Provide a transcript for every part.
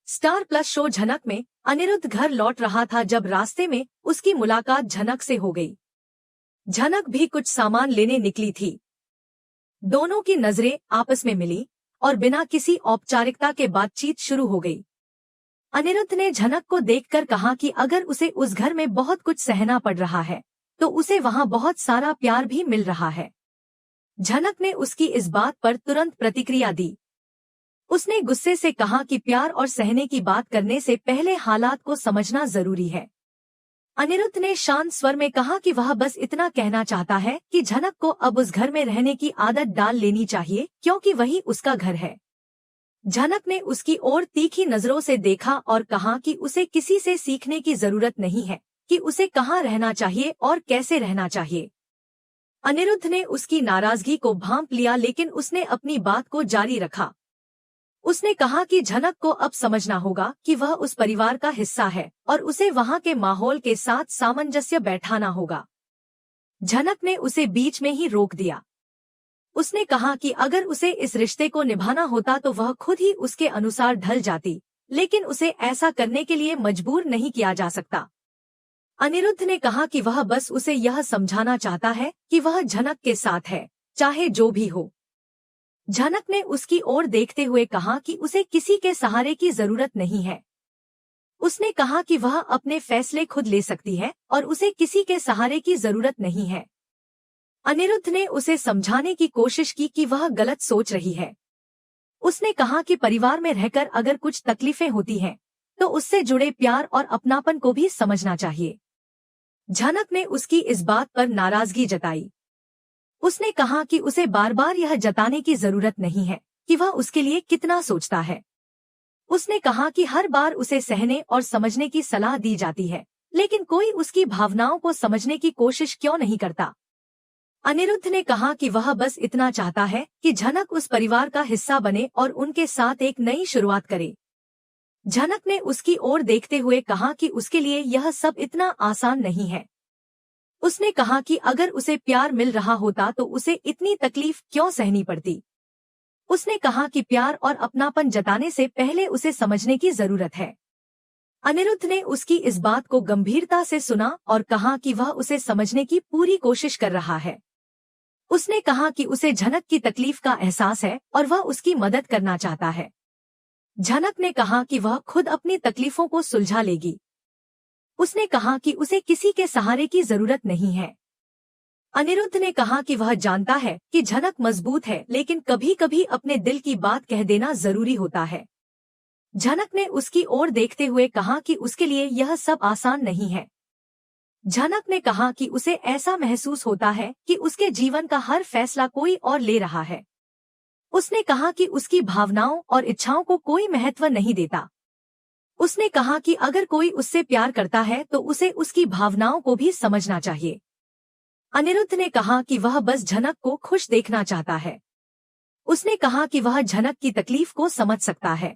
Star plus show झनक में अनिरुद्ध घर लौट रहा था जब रास्ते में उसकी मुलाकात झनक से हो गई। झनक भी कुछ सामान लेने निकली थी। दोनों की नजरें आपस में मिली और बिना किसी औपचारिकता के बातचीत शुरू हो गई। अनिरुद्ध ने झनक को देखकर कहा कि अगर उसे उस घर में बहुत कुछ सहना पड़ रहा है तो उसे वहां बहुत सारा प्यार भी मिल रहा है। झनक ने उसकी इस बात पर तुरंत प्रतिक्रिया दी। उसने गुस्से से कहा कि प्यार और सहने की बात करने से पहले हालात को समझना जरूरी है। अनिरुद्ध ने शांत स्वर में कहा कि वह बस इतना कहना चाहता है कि झनक को अब उस घर में रहने की आदत डाल लेनी चाहिए क्योंकि वही उसका घर है। झनक ने उसकी ओर तीखी नजरों से देखा और कहा कि उसे किसी से सीखने की जरूरत नहीं है कि उसे कहाँ रहना चाहिए और कैसे रहना चाहिए। अनिरुद्ध ने उसकी नाराजगी को भांप लिया लेकिन उसने अपनी बात को जारी रखा। उसने कहा कि झनक को अब समझना होगा कि वह उस परिवार का हिस्सा है और उसे वहां के माहौल के साथ सामंजस्य बैठाना होगा। झनक ने उसे बीच में ही रोक दिया। उसने कहा कि अगर उसे इस रिश्ते को निभाना होता तो वह खुद ही उसके अनुसार ढल जाती, लेकिन उसे ऐसा करने के लिए मजबूर नहीं किया जा सकता। अनिरुद्ध ने कहा कि वह बस उसे यह समझाना चाहता है कि वह झनक के साथ है, चाहे जो भी हो। झनक ने उसकी ओर देखते हुए कहा कि उसे किसी के सहारे की जरूरत नहीं है। उसने कहा कि वह अपने फैसले खुद ले सकती है और उसे किसी के सहारे की जरूरत नहीं है। अनिरुद्ध ने उसे समझाने की कोशिश की कि वह गलत सोच रही है। उसने कहा कि परिवार में रहकर अगर कुछ तकलीफें होती हैं, तो उससे जुड़े प्यार और अपनापन को भी समझना चाहिए। झनक ने उसकी इस बात पर नाराजगी जताई। उसने कहा कि उसे बार बार यह जताने की जरूरत नहीं है कि वह उसके लिए कितना सोचता है। उसने कहा कि हर बार उसे सहने और समझने की सलाह दी जाती है, लेकिन कोई उसकी भावनाओं को समझने की कोशिश क्यों नहीं करता। अनिरुद्ध ने कहा कि वह बस इतना चाहता है कि झनक उस परिवार का हिस्सा बने और उनके साथ एक नई शुरुआत करे। झनक ने उसकी ओर देखते हुए कहा कि उसके लिए यह सब इतना आसान नहीं है। उसने कहा कि अगर उसे प्यार मिल रहा होता तो उसे इतनी तकलीफ क्यों सहनी पड़ती। उसने कहा कि प्यार और अपनापन जताने से पहले उसे समझने की जरूरत है। अनिरुद्ध ने उसकी इस बात को गंभीरता से सुना और कहा कि वह उसे समझने की पूरी कोशिश कर रहा है। उसने कहा कि उसे झनक की तकलीफ का एहसास है और वह उसकी मदद करना चाहता है। झनक ने कहा कि वह खुद अपनी तकलीफों को सुलझा लेगी। उसने कहा कि उसे किसी के सहारे की जरूरत नहीं है। अनिरुद्ध ने कहा कि वह जानता है कि झनक मजबूत है, लेकिन कभी कभी अपने दिल की बात कह देना जरूरी होता है। झनक ने उसकी ओर देखते हुए कहा कि उसके लिए यह सब आसान नहीं है। झनक ने कहा कि उसे ऐसा महसूस होता है कि उसके जीवन का हर फैसला कोई और ले रहा है। उसने कहा कि उसकी भावनाओं और इच्छाओं को कोई महत्व नहीं देता। उसने कहा कि अगर कोई उससे प्यार करता है तो उसे उसकी भावनाओं को भी समझना चाहिए। अनिरुद्ध ने कहा कि वह बस झनक को खुश देखना चाहता है। उसने कहा कि वह झनक की तकलीफ को समझ सकता है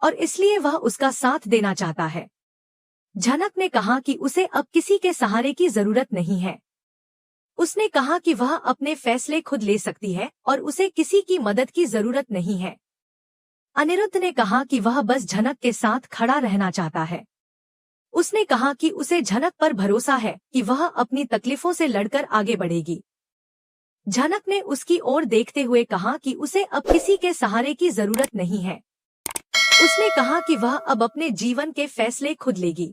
और इसलिए वह उसका साथ देना चाहता है। झनक ने कहा कि उसे अब किसी के सहारे की जरूरत नहीं है। उसने कहा कि वह अपने फैसले खुद ले सकती है और उसे किसी की मदद की जरूरत नहीं है। अनिरुद्ध ने कहा कि वह बस झनक के साथ खड़ा रहना चाहता है। उसने कहा कि उसे झनक पर भरोसा है कि वह अपनी तकलीफों से लड़कर आगे बढ़ेगी। झनक ने उसकी ओर देखते हुए कहा कि उसे अब किसी के सहारे की जरूरत नहीं है। उसने कहा कि वह अब अपने जीवन के फैसले खुद लेगी।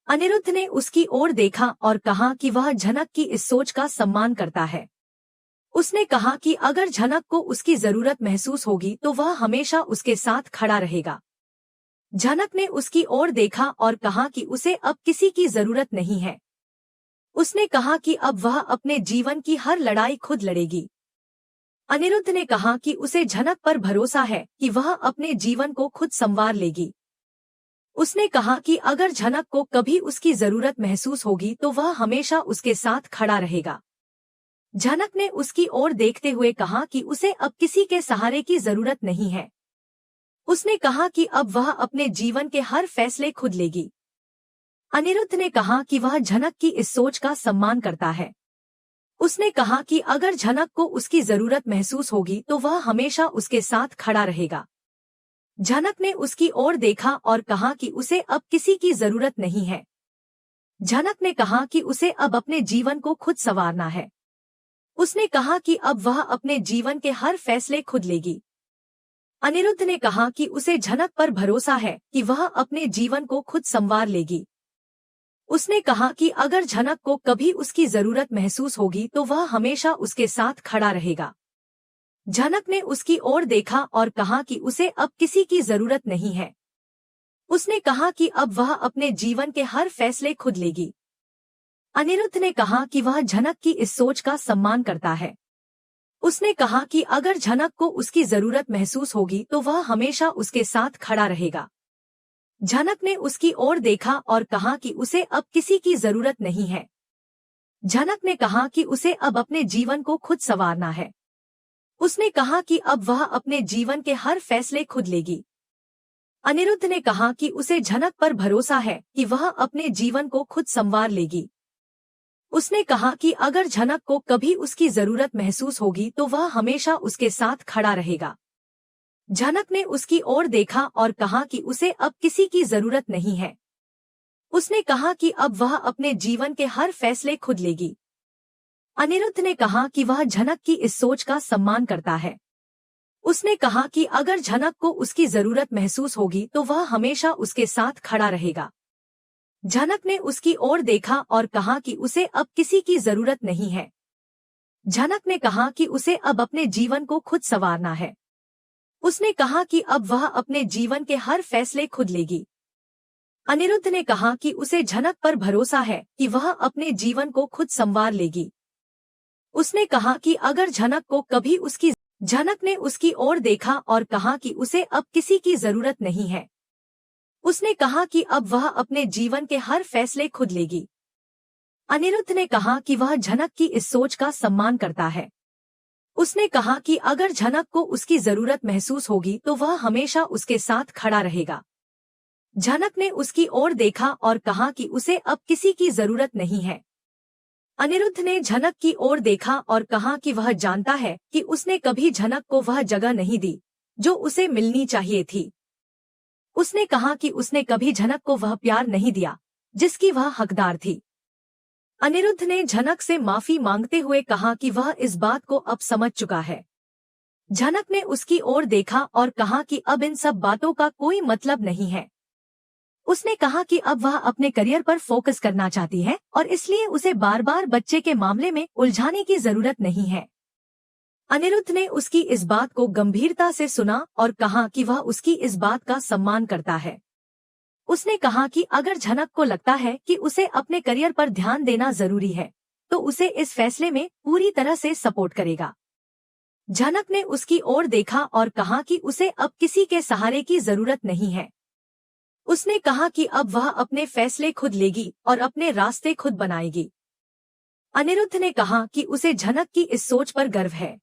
अनिरुद्ध ने उसकी ओर देखा और कहा कि वह झनक की इस सोच का सम्मान करता है। उसने कहा कि अगर झनक को उसकी जरूरत महसूस होगी तो वह हमेशा उसके साथ खड़ा रहेगा। झनक ने उसकी ओर देखा और कहा कि उसे अब किसी की जरूरत नहीं है। उसने कहा कि अब वह अपने जीवन की हर लड़ाई खुद लड़ेगी। अनिरुद्ध ने कहा कि उसे झनक पर भरोसा है कि वह अपने जीवन को खुद संवार लेगी। उसने कहा कि अगर झनक को कभी उसकी जरूरत महसूस होगी तो वह हमेशा उसके साथ खड़ा रहेगा। झनक ने उसकी ओर देखते हुए कहा कि उसे अब किसी के सहारे की जरूरत नहीं है। उसने कहा कि अब वह अपने जीवन के हर फैसले खुद लेगी। अनिरुद्ध ने कहा कि वह झनक की इस सोच का सम्मान करता है। उसने कहा कि अगर झनक को उसकी जरूरत महसूस होगी तो वह हमेशा उसके साथ खड़ा रहेगा। झनक ने उसकी ओर देखा और कहा कि उसे अब किसी की जरूरत नहीं है। झनक ने कहा कि उसे अब अपने जीवन को खुद संवारना है। उसने कहा कि अब वह अपने जीवन के हर फैसले खुद लेगी। अनिरुद्ध ने कहा कि उसे झनक पर भरोसा है कि वह अपने जीवन को खुद संवार लेगी। उसने कहा कि अगर झनक को कभी उसकी जरूरत महसूस होगी तो वह हमेशा उसके साथ खड़ा रहेगा। झनक ने उसकी ओर देखा और कहा कि उसे अब किसी की जरूरत नहीं है। उसने कहा कि अब वह अपने जीवन के हर फैसले खुद लेगी। अनिरुद्ध ने कहा कि वह झनक की इस सोच का सम्मान करता है। उसने कहा कि अगर झनक को उसकी जरूरत महसूस होगी तो वह हमेशा उसके साथ खड़ा रहेगा। झनक ने उसकी ओर देखा और कहा कि उसे अब किसी की जरूरत नहीं है। झनक ने कहा कि उसे अब अपने जीवन को खुद संवारना है। उसने कहा कि अब वह अपने जीवन के हर फैसले खुद लेगी। अनिरुद्ध ने कहा कि उसे झनक पर भरोसा है कि वह अपने जीवन को खुद संवार लेगी। उसने कहा कि अगर झनक को कभी उसकी जरूरत महसूस होगी तो वह हमेशा उसके साथ खड़ा रहेगा। झनक ने उसकी ओर देखा और कहा कि उसे अब किसी की जरूरत नहीं है। उसने कहा कि अब वह अपने जीवन के हर फैसले खुद लेगी। अनिरुद्ध ने कहा कि वह झनक की इस सोच का सम्मान करता है। उसने कहा कि अगर झनक को उसकी जरूरत महसूस होगी तो वह हमेशा उसके साथ खड़ा रहेगा। झनक ने उसकी ओर देखा और कहा कि उसे अब किसी की जरूरत नहीं है। झनक ने कहा कि उसे अब अपने जीवन को खुद संवारना है। उसने कहा कि अब वह अपने जीवन के हर फैसले खुद लेगी। अनिरुद्ध ने कहा कि उसे झनक पर भरोसा है कि वह अपने जीवन को खुद संवार लेगी। उसने कहा कि अगर झनक को कभी उसकी झनक ने उसकी ओर देखा और कहा कि उसे अब किसी की जरूरत नहीं है। उसने कहा कि अब वह अपने जीवन के हर फैसले खुद लेगी। अनिरुद्ध ने कहा कि वह झनक की इस सोच का सम्मान करता है। उसने कहा कि अगर झनक को उसकी जरूरत महसूस होगी तो वह हमेशा उसके साथ खड़ा रहेगा। झनक ने उसकी ओर देखा और कहा कि उसे अब किसी की जरूरत नहीं है। अनिरुद्ध ने झनक की ओर देखा और कहा कि वह जानता है कि उसने कभी झनक को वह जगह नहीं दी जो उसे मिलनी चाहिए थी। उसने कहा कि उसने कभी झनक को वह प्यार नहीं दिया जिसकी वह हकदार थी। अनिरुद्ध ने झनक से माफी मांगते हुए कहा कि वह इस बात को अब समझ चुका है। झनक ने उसकी ओर देखा और कहा कि अब इन सब बातों का कोई मतलब नहीं है। उसने कहा कि अब वह अपने करियर पर फोकस करना चाहती है और इसलिए उसे बार बार बच्चे के मामले में उलझाने की जरूरत नहीं है। अनिरुद्ध ने उसकी इस बात को गंभीरता से सुना और कहा कि वह उसकी इस बात का सम्मान करता है। उसने कहा कि अगर झनक को लगता है कि उसे अपने करियर पर ध्यान देना जरूरी है तो उसे इस फैसले में पूरी तरह से सपोर्ट करेगा। झनक ने उसकी ओर देखा और कहा कि उसे अब किसी के सहारे की जरूरत नहीं है। उसने कहा कि अब वह अपने फैसले खुद लेगी और अपने रास्ते खुद बनाएगी। अनिरुद्ध ने कहा कि उसे झनक की इस सोच पर गर्व है।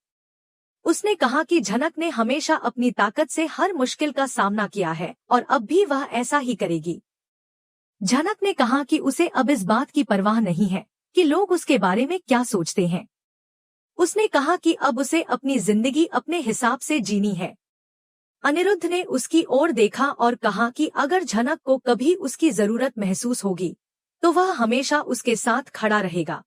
उसने कहा कि झनक ने हमेशा अपनी ताकत से हर मुश्किल का सामना किया है और अब भी वह ऐसा ही करेगी। झनक ने कहा कि उसे अब इस बात की परवाह नहीं है कि लोग उसके बारे में क्या सोचते हैं। उसने कहा कि अब उसे अपनी जिंदगी अपने हिसाब से जीनी है। अनिरुद्ध ने उसकी ओर देखा और कहा कि अगर झनक को कभी उसकी जरूरत महसूस होगी तो वह हमेशा उसके साथ खड़ा रहेगा।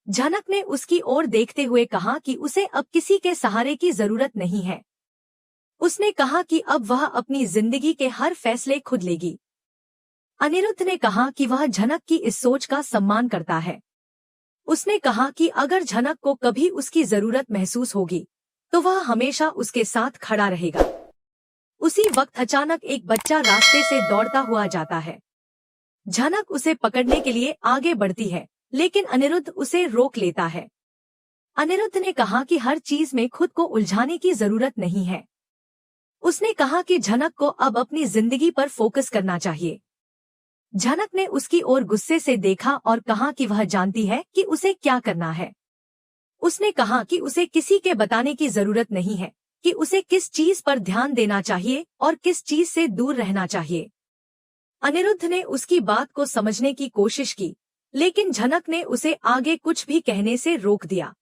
झनक ने उसकी ओर देखते हुए कहा कि उसे अब किसी के सहारे की जरूरत नहीं है। उसने कहा कि अब वह अपनी जिंदगी के हर फैसले खुद लेगी। अनिरुद्ध ने कहा कि वह झनक की इस सोच का सम्मान करता है। उसने कहा कि अगर झनक को कभी उसकी जरूरत महसूस होगी तो वह हमेशा उसके साथ खड़ा रहेगा। उसी वक्त अचानक एक बच्चा रास्ते से दौड़ता हुआ जाता है। झनक उसे पकड़ने के लिए आगे बढ़ती है लेकिन अनिरुद्ध उसे रोक लेता है। अनिरुद्ध ने कहा कि हर चीज में खुद को उलझाने की जरूरत नहीं है। उसने कहा कि झनक को अब अपनी जिंदगी पर फोकस करना चाहिए। झनक ने उसकी ओर गुस्से से देखा और कहा कि वह जानती है कि उसे क्या करना है। उसने कहा कि उसे किसी के बताने की जरूरत नहीं है कि उसे किस चीज पर ध्यान देना चाहिए और किस चीज से दूर रहना चाहिए। अनिरुद्ध ने उसकी बात को समझने की कोशिश की लेकिन झनक ने उसे आगे कुछ भी कहने से रोक दिया।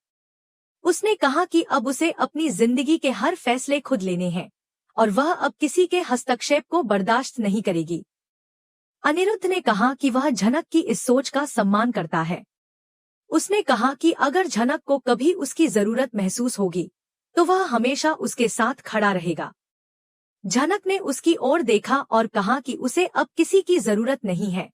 उसने कहा कि अब उसे अपनी जिंदगी के हर फैसले खुद लेने हैं और वह अब किसी के हस्तक्षेप को बर्दाश्त नहीं करेगी। अनिरुद्ध ने कहा कि वह झनक की इस सोच का सम्मान करता है। उसने कहा कि अगर झनक को कभी उसकी जरूरत महसूस होगी तो वह हमेशा उसके साथ खड़ा रहेगा। झनक ने उसकी ओर देखा और कहा कि उसे अब किसी की जरूरत नहीं है।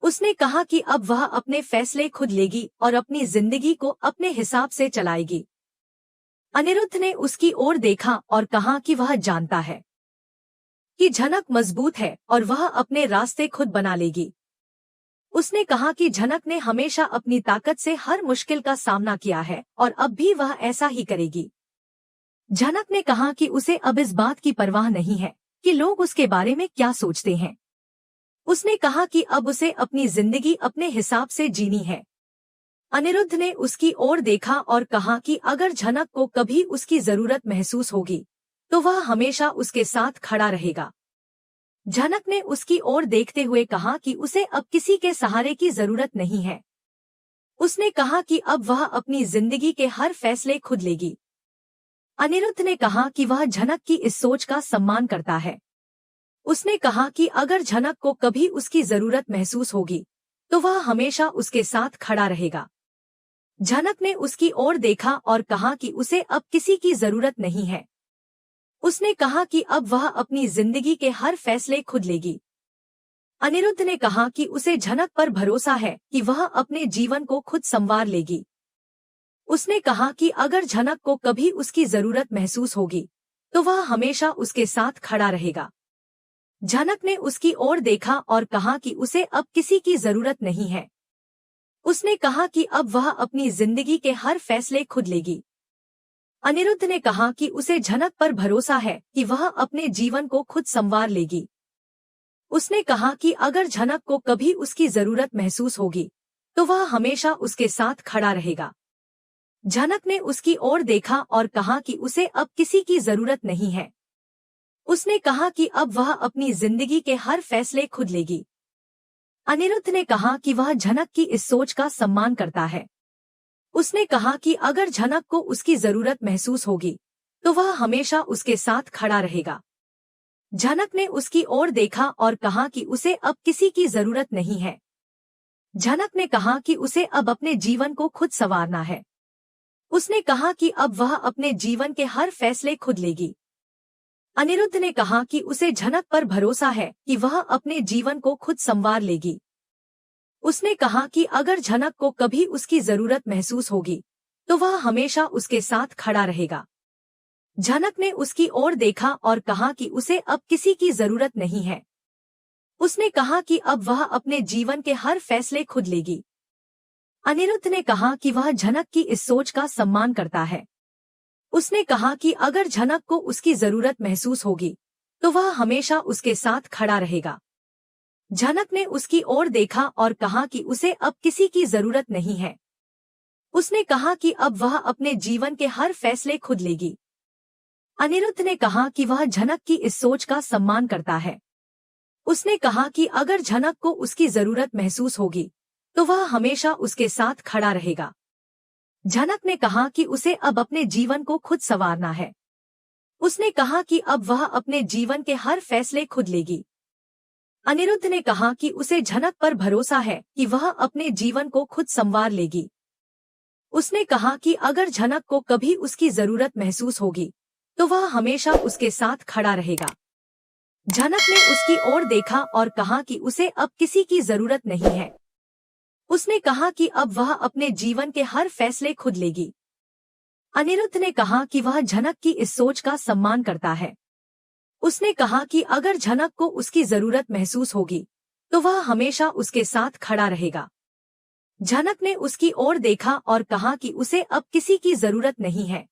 उसने कहा कि अब वह अपने फैसले खुद लेगी और अपनी जिंदगी को अपने हिसाब से चलाएगी। अनिरुद्ध ने उसकी ओर देखा और कहा कि वह जानता है कि झनक मजबूत है और वह अपने रास्ते खुद बना लेगी। उसने कहा कि झनक ने हमेशा अपनी ताकत से हर मुश्किल का सामना किया है और अब भी वह ऐसा ही करेगी। झनक ने कहा कि उसे अब इस बात की परवाह नहीं है कि लोग उसके बारे में क्या सोचते हैं। उसने कहा कि अब उसे अपनी जिंदगी अपने हिसाब से जीनी है। अनिरुद्ध ने उसकी ओर देखा और कहा कि अगर झनक को कभी उसकी जरूरत महसूस होगी तो वह हमेशा उसके साथ खड़ा रहेगा। झनक ने उसकी ओर देखते हुए कहा कि उसे अब किसी के सहारे की जरूरत नहीं है। उसने कहा कि अब वह अपनी जिंदगी के हर फैसले खुद लेगी। अनिरुद्ध ने कहा कि वह झनक की इस सोच का सम्मान करता है। उसने कहा कि अगर झनक को कभी उसकी जरूरत महसूस होगी तो वह हमेशा उसके साथ खड़ा रहेगा। झनक ने उसकी ओर देखा और कहा कि उसे अब किसी की जरूरत नहीं है। उसने कहा कि अब वह अपनी जिंदगी के हर फैसले खुद लेगी। अनिरुद्ध ने कहा कि उसे झनक पर भरोसा है कि वह अपने जीवन को खुद संवार लेगी। उसने कहा कि अगर झनक को कभी उसकी जरूरत महसूस होगी तो वह हमेशा उसके साथ खड़ा रहेगा। झनक ने उसकी ओर देखा और कहा कि उसे अब किसी की जरूरत नहीं है। उसने कहा कि अब वह अपनी जिंदगी के हर फैसले खुद लेगी। अनिरुद्ध ने कहा कि उसे झनक पर भरोसा है कि वह अपने जीवन को खुद संवार लेगी। उसने कहा कि अगर झनक को कभी उसकी जरूरत महसूस होगी तो वह हमेशा उसके साथ खड़ा रहेगा। झनक ने उसकी ओर देखा और कहा कि उसे अब किसी की जरूरत नहीं है। उसने कहा कि अब वह अपनी जिंदगी के हर फैसले खुद लेगी। अनिरुद्ध ने कहा कि वह झनक की इस सोच का सम्मान करता है। उसने कहा कि अगर झनक को उसकी जरूरत महसूस होगी तो वह हमेशा उसके साथ खड़ा रहेगा। झनक ने उसकी ओर देखा और कहा कि उसे अब किसी की जरूरत नहीं है। झनक ने कहा कि उसे अब अपने जीवन को खुद संवारना है। उसने कहा कि अब वह अपने जीवन के हर फैसले खुद लेगी। अनिरुद्ध ने कहा कि उसे झनक पर भरोसा है कि वह अपने जीवन को खुद संवार लेगी। उसने कहा कि अगर झनक को कभी उसकी जरूरत महसूस होगी तो वह हमेशा उसके साथ खड़ा रहेगा। झनक ने उसकी ओर देखा और कहा कि उसे अब किसी की जरूरत नहीं है। उसने कहा कि अब वह अपने जीवन के हर फैसले खुद लेगी। अनिरुद्ध ने कहा कि वह झनक की इस सोच का सम्मान करता है। उसने कहा कि अगर झनक को उसकी जरूरत महसूस होगी तो वह हमेशा उसके साथ खड़ा रहेगा। झनक ने उसकी ओर देखा और कहा कि उसे अब किसी की जरूरत नहीं है। उसने कहा कि अब वह अपने जीवन के हर फैसले खुद लेगी। अनिरुद्ध ने कहा कि वह झनक की इस सोच का सम्मान करता है। उसने कहा कि अगर झनक को उसकी जरूरत महसूस होगी तो वह हमेशा उसके साथ खड़ा रहेगा। झनक ने कहा कि उसे अब अपने जीवन को खुद संवारना है। उसने कहा कि अब वह अपने जीवन के हर फैसले खुद लेगी। अनिरुद्ध ने कहा कि उसे झनक पर भरोसा है कि वह अपने जीवन को खुद संवार लेगी। उसने कहा कि अगर झनक को कभी उसकी जरूरत महसूस होगी तो वह हमेशा उसके साथ खड़ा रहेगा। झनक ने उसकी ओर देखा और कहा कि उसे अब किसी की जरूरत नहीं है। उसने कहा कि अब वह अपने जीवन के हर फैसले खुद लेगी। अनिरुद्ध ने कहा कि वह झनक की इस सोच का सम्मान करता है। उसने कहा कि अगर झनक को उसकी जरूरत महसूस होगी तो वह हमेशा उसके साथ खड़ा रहेगा। झनक ने उसकी ओर देखा और कहा कि उसे अब किसी की जरूरत नहीं है।